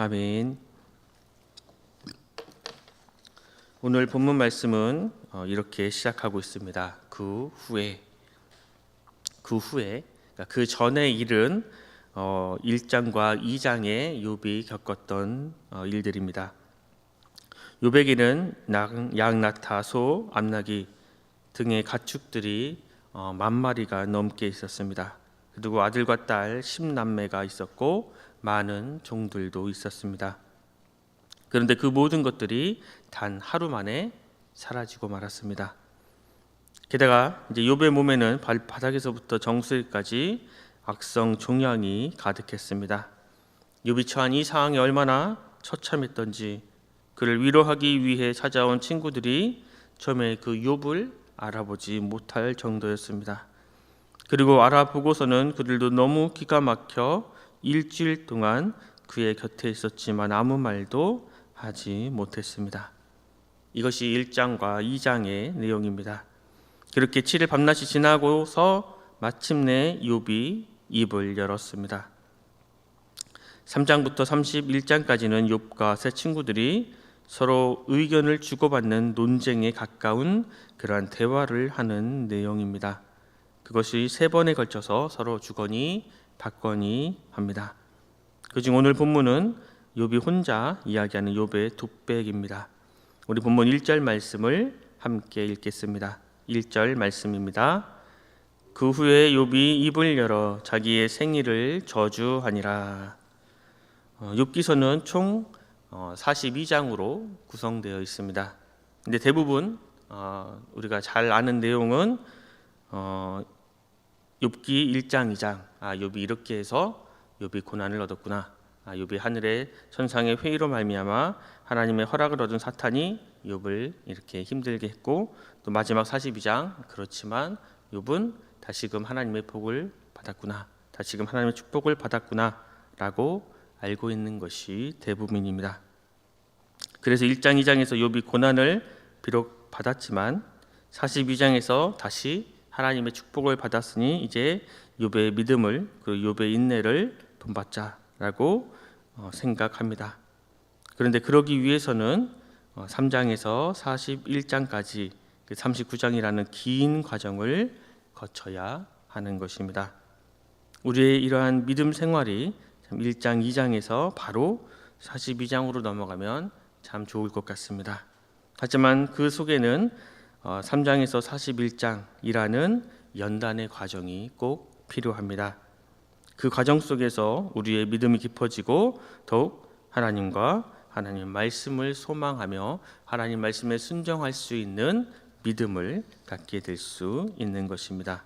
아멘. 오늘 본문 말씀은 이렇게 시작하고 있습니다. 그 후에 그러니까 그 전의 일은 1장과 2장에 욥이 겪었던 일들입니다. 욥에게는 양, 낙타, 소, 암나귀 등의 가축들이 10,000마리가 넘게 있었습니다. 그리고 아들과 딸 10남매가 있었고 많은 종들도 있었습니다. 그런데 그 모든 것들이 단 하루 만에 사라지고 말았습니다. 게다가 이제 욥의 몸에는 발바닥에서부터 정수리까지 악성 종양이 가득했습니다. 욥이 처한 이 상황이 얼마나 처참했던지 그를 위로하기 위해 찾아온 친구들이 처음에 그 욥을 알아보지 못할 정도였습니다. 그리고 알아보고서는 그들도 너무 기가 막혀 일주일 동안 그의 곁에 있었지만 아무 말도 하지 못했습니다. 이것이 1장과 2장의 내용입니다. 그렇게 7일 밤낮이 지나고서 마침내 욥이 입을 열었습니다. 3장부터 31장까지는 욥과 세 친구들이 서로 의견을 주고받는 논쟁에 가까운 그러한 대화를 하는 내용입니다. 그것이 3번에 걸쳐서 서로 주거니 받거니 합니다. 그중 오늘 본문은 욥이 혼자 이야기하는 욥의 독백입니다. 우리 본문 1절 말씀을 함께 읽겠습니다. 1절 말씀입니다. 그 후에 욥이 입을 열어 자기의 생일을 저주하니라. 욥기서는 총 42장으로 구성되어 있습니다. 근데 대부분 우리가 잘 아는 내용은 욥기 1장, 2장. 욥이 이렇게 해서 욥이 고난을 얻었구나. 욥이 하늘의 천상의 회의로 말미암아 하나님의 허락을 얻은 사탄이 욥을 이렇게 힘들게 했고, 또 마지막 42장, 그렇지만 욥은 다시금 하나님의 복을 받았구나, 다시금 하나님의 축복을 받았구나 라고 알고 있는 것이 대부분입니다. 그래서 1장, 2장에서 욥이 고난을 비록 받았지만 42장에서 다시 하나님의 축복을 받았으니 이제 욥의 믿음을, 그 욥의 인내를 본받자라고 생각합니다. 그런데 그러기 위해서는 3장에서 41장까지 39장이라는 긴 과정을 거쳐야 하는 것입니다. 우리의 이러한 믿음 생활이 1장, 2장에서 바로 42장으로 넘어가면 참 좋을 것 같습니다. 하지만 그 속에는 3장에서 41장이라는 연단의 과정이 꼭 필요합니다. 그 과정 속에서 우리의 믿음이 깊어지고 더욱 하나님과 하나님 말씀을 소망하며 하나님 말씀에 순종할 수 있는 믿음을 갖게 될 수 있는 것입니다.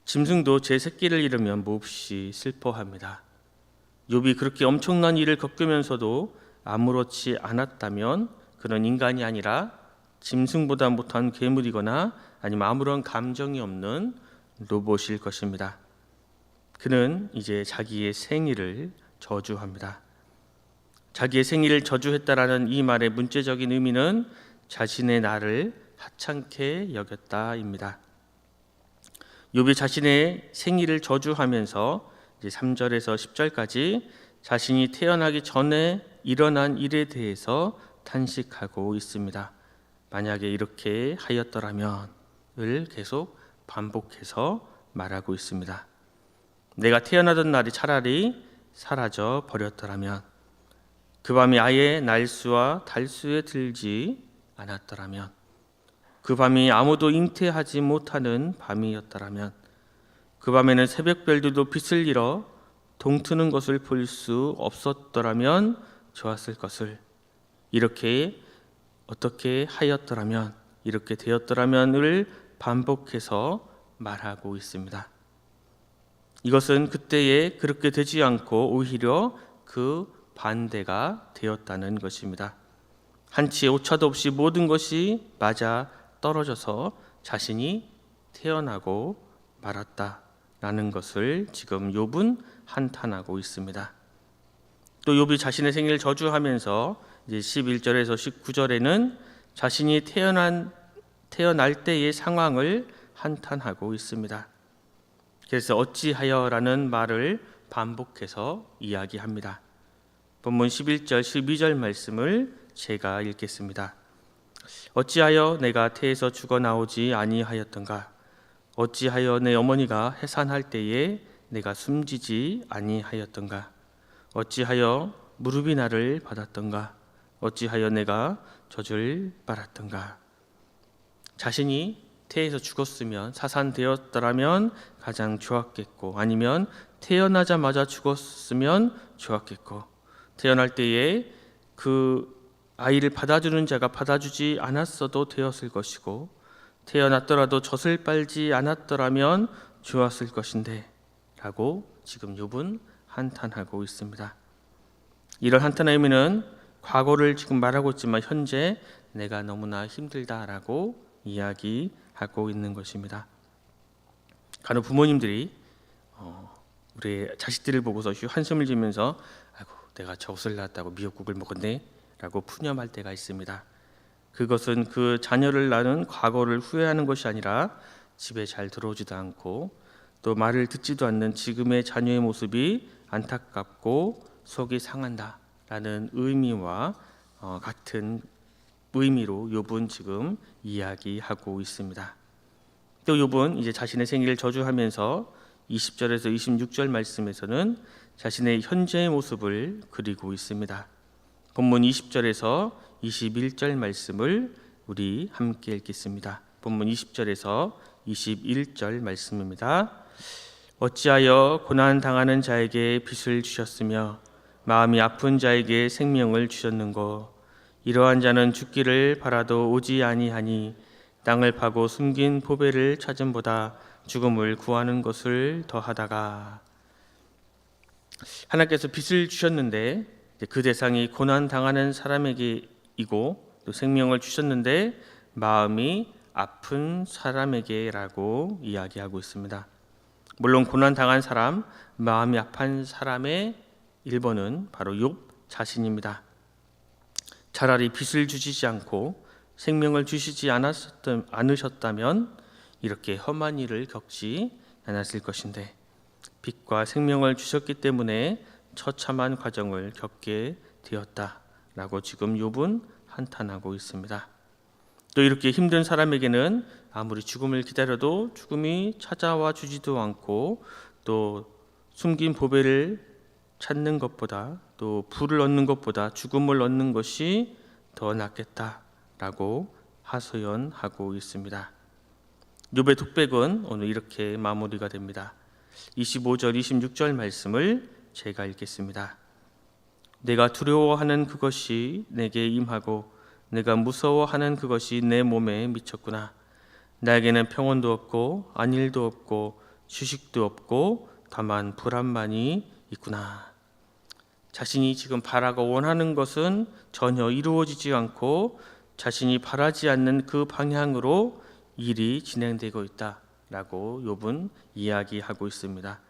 짐승도 제 새끼를 잃으면 몹시 슬퍼합니다. 욥이 그렇게 엄청난 일을 겪으면서도 아무렇지 않았다면 그는 인간이 아니라 짐승보다 못한 괴물이거나 아니면 아무런 감정이 없는 로봇일 것입니다. 그는 이제 자기의 생일을 저주합니다. 자기의 생일을 저주했다라는 이 말의 문제적인 의미는 자신의 날을 하찮게 여겼다입니다. 욥이 자신의 생일을 저주하면서 이제 3절에서 10절까지 자신이 태어나기 전에 일어난 일에 대해서 탄식하고 있습니다. 만약에 이렇게 하였더라면을 계속 반복해서 말하고 있습니다. 내가 태어나던 날이 차라리 사라져 버렸더라면, 그 밤이 아예 날수와 달수에 들지 않았더라면, 그 밤이 아무도 잉태하지 못하는 밤이었더라면, 그 밤에는 새벽별들도 빛을 잃어 동트는 것을 볼 수 없었더라면 좋았을 것을, 이렇게 어떻게 하였더라면, 이렇게 되었더라면을 반복해서 말하고 있습니다. 이것은 그때에 그렇게 되지 않고 오히려 그 반대가 되었다는 것입니다. 한치의 오차도 없이 모든 것이 맞아 떨어져서 자신이 태어나고 말았다라는 것을 지금 욥은 한탄하고 있습니다. 또 욥이 자신의 생일을 저주하면서 이제 11절에서 19절에는 자신이 태어날 때의 상황을 한탄하고 있습니다. 그래서 어찌하여라는 말을 반복해서 이야기합니다. 본문 11절 12절 말씀을 제가 읽겠습니다. 어찌하여 내가 태에서 죽어 나오지 아니하였던가? 어찌하여 내 어머니가 해산할 때에 내가 숨지지 아니하였던가? 어찌하여 무릎이 나를 받았던가? 어찌하여 내가 젖을 빨았던가? 자신이 태에서 죽었으면 사산되었더라면 가장 좋았겠고, 아니면 태어나자마자 죽었으면 좋았겠고, 태어날 때에 그 아이를 받아주는 자가 받아주지 않았어도 되었을 것이고, 태어났더라도 젖을 빨지 않았더라면 좋았을 것인데 라고 지금 욥은 한탄하고 있습니다. 이런 한탄의 의미는 과거를 지금 말하고 있지만 현재 내가 너무나 힘들다라고 이야기하고 있는 것입니다. 간혹 부모님들이 우리 자식들을 보고서 한숨을 지면서 아이고 내가 젖을 낳았다고 미역국을 먹었네 라고 푸념할 때가 있습니다. 그것은 그 자녀를 낳은 과거를 후회하는 것이 아니라 집에 잘 들어오지도 않고 또 말을 듣지도 않는 지금의 자녀의 모습이 안타깝고 속이 상한다라는 의미와 같은 의미로 욥은 지금 이야기하고 있습니다. 또 욥은 이제 자신의 생일을 저주하면서 20절에서 26절 말씀에서는 자신의 현재의 모습을 그리고 있습니다. 본문 20절에서 21절 말씀을 우리 함께 읽겠습니다. 본문 20절에서 21절 말씀입니다. 어찌하여 고난 당하는 자에게 빚을 주셨으며 마음이 아픈 자에게 생명을 주셨는고? 이러한 자는 죽기를 바라도 오지 아니하니 땅을 파고 숨긴 보배를 찾음보다 죽음을 구하는 것을 더하다가. 하나님께서 빚을 주셨는데 그 대상이 고난 당하는 사람에게이고 또 생명을 주셨는데 마음이 아픈 사람에게라고 이야기하고 있습니다. 물론 고난 당한 사람, 마음이 아픈 사람의 1번은 바로 욥 자신입니다. 차라리 빚을 주시지 않고 생명을 주시지 않으셨다면 이렇게 험한 일을 겪지 않았을 것인데 빚과 생명을 주셨기 때문에 처참한 과정을 겪게 되었다라고 지금 욥은 한탄하고 있습니다. 또 이렇게 힘든 사람에게는 아무리 죽음을 기다려도 죽음이 찾아와 주지도 않고 또 숨긴 보배를 찾는 것보다 또 부를 얻는 것보다 죽음을 얻는 것이 더 낫겠다라고 하소연하고 있습니다. 욥의 독백은 오늘 이렇게 마무리가 됩니다. 25절 26절 말씀을 제가 읽겠습니다. 내가 두려워하는 그것이 내게 임하고 내가 무서워하는 그것이 내 몸에 미쳤구나. 나에게는 평온도 없고 안일도 없고 휴식도 없고 다만 불안만이 있구나. 자신이 지금 바라고 원하는 것은 전혀 이루어지지 않고 자신이 바라지 않는 그 방향으로 일이 진행되고 있다라고 욥은 이야기하고 있습니다.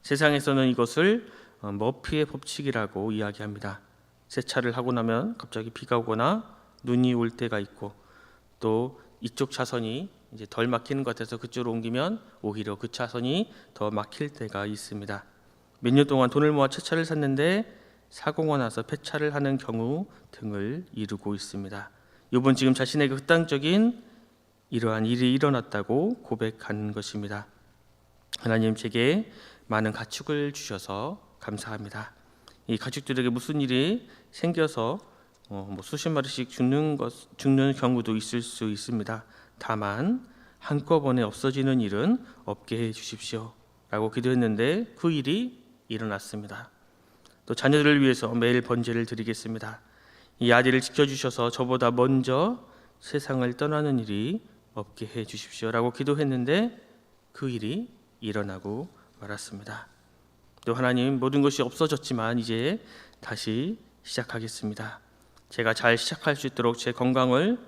세상에서는 이것을 머피의 법칙이라고 이야기합니다. 세차를 하고 나면 갑자기 비가 오거나 눈이 올 때가 있고 또 이쪽 차선이 이제 덜 막히는 것 같아서 그쪽으로 옮기면 오히려 그 차선이 더 막힐 때가 있습니다. 몇 년 동안 돈을 모아 새 차를 샀는데 사고가 나서 폐차를 하는 경우 등을 이루고 있습니다. 욥은 지금 자신에게 극단적인 이러한 일이 일어났다고 고백하는 것입니다. 하나님 제게 많은 가축을 주셔서 감사합니다. 이 가축들에게 무슨 일이 생겨서 수십 마리씩 죽는 경우도 있을 수 있습니다. 다만 한꺼번에 없어지는 일은 없게 해 주십시오 라고 기도했는데 그 일이 일어났습니다. 또 자녀들을 위해서 매일 번제를 드리겠습니다. 이 아들을 지켜주셔서 저보다 먼저 세상을 떠나는 일이 없게 해 주십시오 라고 기도했는데 그 일이 일어나고 말았습니다. 또 하나님 모든 것이 없어졌지만 이제 다시 시작하겠습니다. 제가 잘 시작할 수 있도록 제 건강을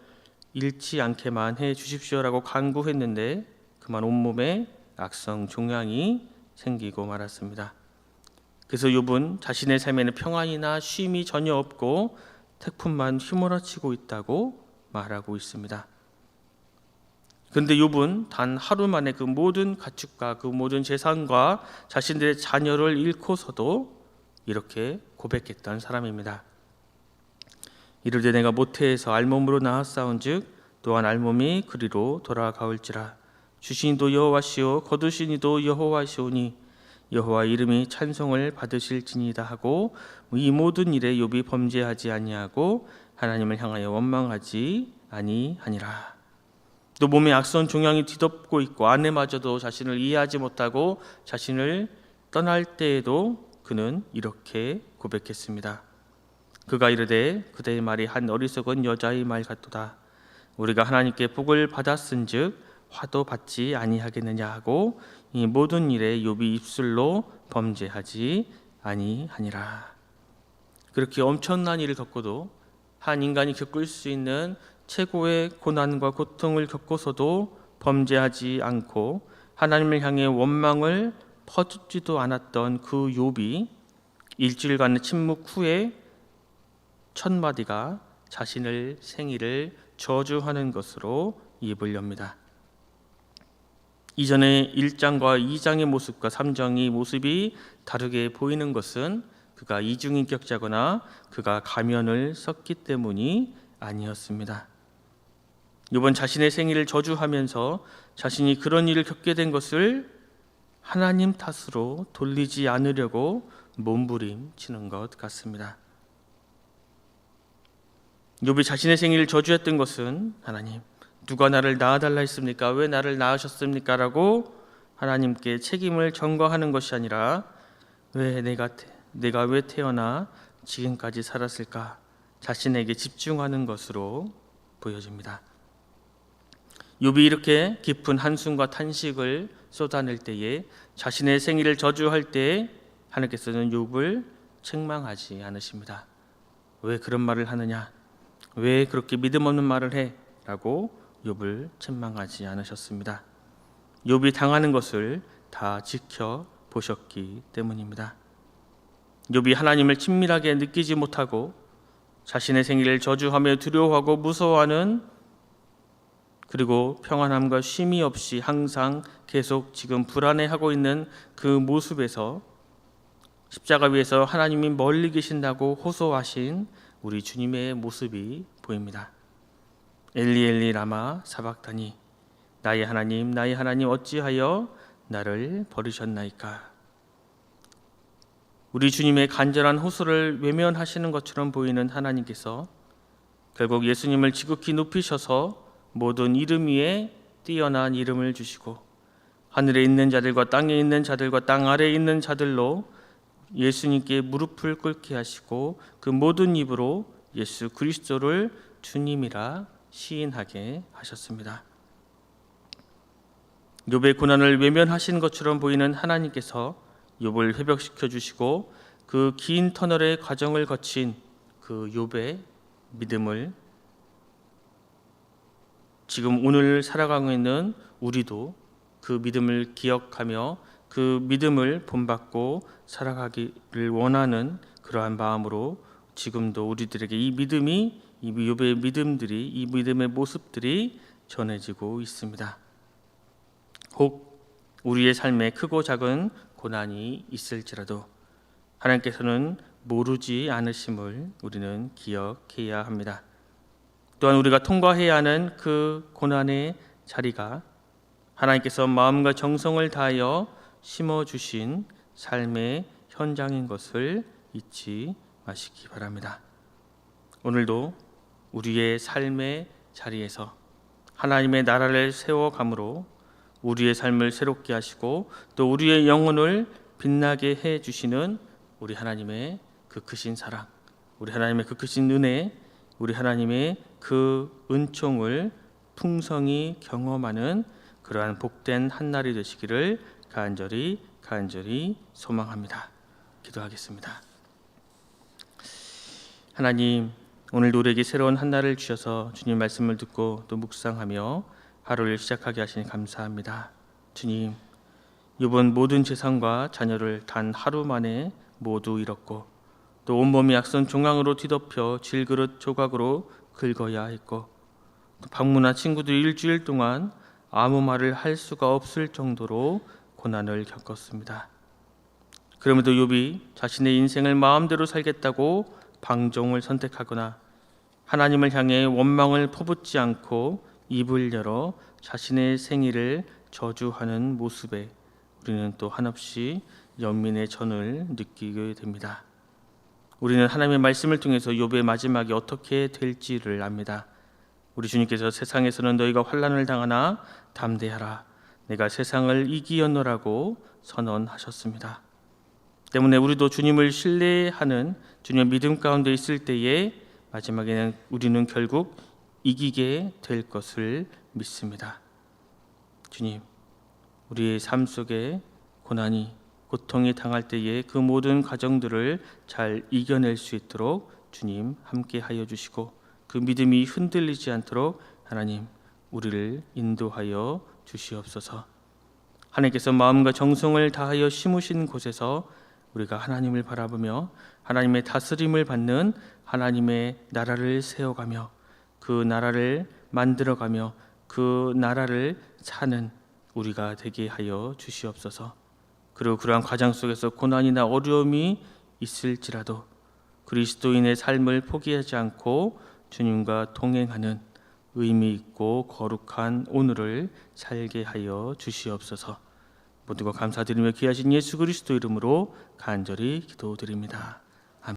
잃지 않게만 해 주십시오라고 간구했는데 그만 온몸에 악성 종양이 생기고 말았습니다. 그래서 욥은 자신의 삶에는 평안이나 쉼이 전혀 없고 태풍만 휘몰아치고 있다고 말하고 있습니다. 그런데 욥은 단 하루 만에 그 모든 가축과 그 모든 재산과 자신들의 자녀를 잃고서도 이렇게 고백했던 사람입니다. 이르되 내가 모태에서 알몸으로 낳았사온즉 또한 알몸이 그리로 돌아가올지라. 주신 이도 여호와시오 거두신 이도 여호와시오니 여호와 이름이 찬송을 받으실지니이다 하고 이 모든 일에 욥이 범죄하지 아니하고 하나님을 향하여 원망하지 아니하니라. 또 몸에 악성 종양이 뒤덮고 있고 아내마저도 자신을 이해하지 못하고 자신을 떠날 때에도 그는 이렇게 고백했습니다. 그가 이르되 그대의 말이 한 어리석은 여자의 말 같도다. 우리가 하나님께 복을 받았은즉 화도 받지 아니하겠느냐 하고 이 모든 일에 욥이 입술로 범죄하지 아니하니라. 그렇게 엄청난 일을 겪고도 한 인간이 겪을 수 있는 최고의 고난과 고통을 겪고서도 범죄하지 않고 하나님을 향해 원망을 퍼붓지도 않았던 그 욥이 일주일간의 침묵 후에 첫 마디가 자신의 생일을 저주하는 것으로 입을 엽니다. 이전에 1장과 2장의 모습과 3장의 모습이 다르게 보이는 것은 그가 이중인격자거나 그가 가면을 썼기 때문이 아니었습니다. 이번 자신의 생일을 저주하면서 자신이 그런 일을 겪게 된 것을 하나님 탓으로 돌리지 않으려고 몸부림치는 것 같습니다. 욥이 자신의 생일을 저주했던 것은 하나님 누가 나를 낳아달라 했습니까? 왜 나를 낳으셨습니까? 라고 하나님께 책임을 전가하는 것이 아니라 왜 내가 왜 태어나 지금까지 살았을까? 자신에게 집중하는 것으로 보여집니다. 욥이 이렇게 깊은 한숨과 탄식을 쏟아낼 때에 자신의 생일을 저주할 때에 하나님께서는 욥을 책망하지 않으십니다. 왜 그런 말을 하느냐? 왜 그렇게 믿음 없는 말을 해? 라고 욥을 책망하지 않으셨습니다. 욥이 당하는 것을 다 지켜보셨기 때문입니다. 욥이 하나님을 친밀하게 느끼지 못하고 자신의 생일을 저주하며 두려워하고 무서워하는 그리고 평안함과 쉼이 없이 항상 계속 지금 불안해하고 있는 그 모습에서 십자가 위에서 하나님이 멀리 계신다고 호소하신 우리 주님의 모습이 보입니다. 엘리 엘리 라마 사박다니 나의 하나님 어찌하여 나를 버리셨나이까. 우리 주님의 간절한 호소를 외면하시는 것처럼 보이는 하나님께서 결국 예수님을 지극히 높이셔서 모든 이름 위에 뛰어난 이름을 주시고 하늘에 있는 자들과 땅에 있는 자들과 땅 아래에 있는 자들로 예수님께 무릎을 꿇게 하시고 그 모든 입으로 예수 그리스도를 주님이라 시인하게 하셨습니다. 욥의 고난을 외면하신 것처럼 보이는 하나님께서 욥을 회복시켜 주시고 그 긴 터널의 과정을 거친 그 욥의 믿음을 지금 오늘 살아가고 있는 우리도 그 믿음을 기억하며 그 믿음을 본받고 살아가기를 원하는 그러한 마음으로 지금도 우리들에게 이 믿음이 이 욥의 믿음들이 이 믿음의 모습들이 전해지고 있습니다. 혹 우리의 삶에 크고 작은 고난이 있을지라도 하나님께서는 모르지 않으심을 우리는 기억해야 합니다. 또한 우리가 통과해야 하는 그 고난의 자리가 하나님께서 마음과 정성을 다하여 심어주신 삶의 현장인 것을 잊지 마시기 바랍니다. 오늘도 우리의 삶의 자리에서 하나님의 나라를 세워감으로 우리의 삶을 새롭게 하시고 또 우리의 영혼을 빛나게 해주시는 우리 하나님의 그 크신 사랑, 우리 하나님의 그 크신 은혜, 우리 하나님의 그 은총을 풍성히 경험하는 그러한 복된 한날이 되시기를 간절히 소망합니다. 기도하겠습니다. 하나님, 오늘도 우리에게 새로운 한날을 주셔서 주님 말씀을 듣고 또 묵상하며 하루를 시작하게 하시니 감사합니다. 주님, 이번 모든 재산과 자녀를 단 하루 만에 모두 잃었고 또 온몸이 악성 종양으로 뒤덮여 질그릇 조각으로 긁어야 했고 또 방문한 친구들이 일주일 동안 아무 말을 할 수가 없을 정도로 고난을 겪었습니다. 그럼에도 욥이 자신의 인생을 마음대로 살겠다고 방종을 선택하거나 하나님을 향해 원망을 퍼붓지 않고 입을 열어 자신의 생일을 저주하는 모습에 우리는 또 한없이 연민의 전을 느끼게 됩니다. 우리는 하나님의 말씀을 통해서 욥의 마지막이 어떻게 될지를 압니다. 우리 주님께서 세상에서는 너희가 환난을 당하나 담대하라, 내가 세상을 이기었노라고 선언하셨습니다. 때문에 우리도 주님을 신뢰하는 주님의 믿음 가운데 있을 때에 마지막에는 우리는 결국 이기게 될 것을 믿습니다. 주님, 우리의 삶 속에 고난이 고통이 당할 때에 그 모든 과정들을 잘 이겨낼 수 있도록 주님 함께 하여 주시고 그 믿음이 흔들리지 않도록 하나님 우리를 인도하여 주시옵소서. 하나님께서 마음과 정성을 다하여 심으신 곳에서 우리가 하나님을 바라보며 하나님의 다스림을 받는 하나님의 나라를 세워가며 그 나라를 만들어가며 그 나라를 사는 우리가 되게 하여 주시옵소서. 그리고 그러한 과정 속에서 고난이나 어려움이 있을지라도 그리스도인의 삶을 포기하지 않고 주님과 동행하는 의미 있고 거룩한 오늘을 살게 하여 주시옵소서. 모두가 감사드리며 귀하신 예수 그리스도 이름으로 간절히 기도드립니다.